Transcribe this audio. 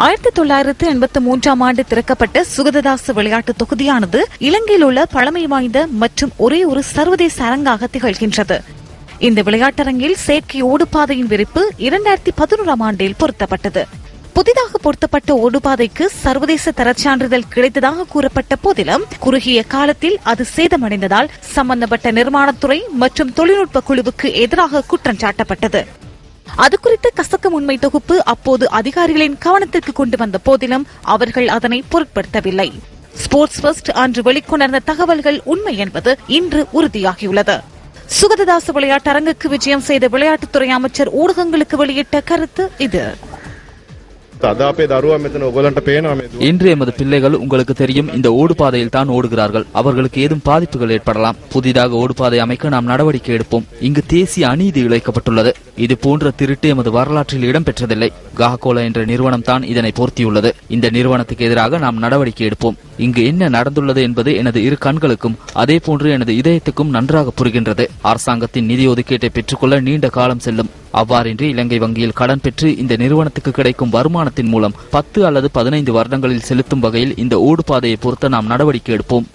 1983 ஆண்டு திறக்கப்பட்ட சுகததாச விளையாட்டு தொகுதியானது இலங்கையில் உள்ள பழமை வாய்ந்த மற்றும் ஒரே ஒரு சர்வதேச அரங்காக திகழ்கின்றது. இந்த விளையாட்டரங்கில் செயற்கை ஓடுபாதையின் விரிப்பு 2011 ஆண்டில் பொருத்தப்பட்டது. புதிதாக பொருத்தப்பட்ட ஓடுபாதைக்கு சர்வதேச தரச்சான்றிதழ் கிடைத்ததாக கூறப்பட்ட போதிலும் குறுகிய காலத்தில் அது சேதமடைந்ததால் சம்பந்தப்பட்ட நிர்மாணத்துறை மற்றும் தொழில்நுட்ப குழுவுக்கு எதிராக குற்றம் சாட்டப்பட்டது. அது குறித்த கசக்கும் உண்மை தொகுப்பு அப்போது அதிகாரிகளின் கவனத்திற்கு கொண்டு வந்த போதிலும் அவர்கள் அதனை பொருட்படுத்தவில்லை. ஸ்போர்ட்ஸ் ஃபர்ஸ்ட் அன்று வெளிக்கொணர்ந்த தகவல்கள் உண்மை என்பது இன்று உறுதியாகியுள்ளது. சுகததாச விளையாட்டரங்குக்கு விஜயம் செய்த விளையாட்டுத்துறை அமைச்சர் ஊடகங்களுக்கு வெளியிட்ட கருத்து இது. இன்று எமது பிள்ளைகள் உங்களுக்கு தெரியும் இந்த ஓடுபாதையில் தான் ஓடுகிறார்கள். அவர்களுக்கு ஏதும் பாதிப்புகள் ஏற்படலாம். புதிதாக ஓடுபாதை அமைக்க நாம் நடவடிக்கை எடுப்போம். இங்கு தேசிய அநீதி இழைக்கப்பட்டுள்ளது. இது போன்ற திருட்டு எமது வரலாற்றில் இடம்பெற்றதில்லை. காகோலா என்ற நிறுவனம் தான் இதனை பொருத்தியுள்ளது. இந்த நிறுவனத்துக்கு எதிராக நாம் நடவடிக்கை எடுப்போம். இங்கு என்ன நடந்துள்ளது என்பது எனது இரு கண்களுக்கும் அதே போன்று எனது இதயத்துக்கும் நன்றாக புரிகின்றது. அரசாங்கத்தின் நிதி ஒதுக்கீட்டை பெற்றுக்கொள்ள நீண்ட காலம் செல்லும். அவ்வாறின்றி இலங்கை வங்கியில் கடன் பெற்று இந்த நிறுவனத்துக்கு கிடைக்கும் வருமானத்தின் மூலம் 10 அல்லது 15 வருடங்களில் செலுத்தும் வகையில் இந்த ஓடுபாதையை பொறுத்த நாம் நடவடிக்கை எடுப்போம்.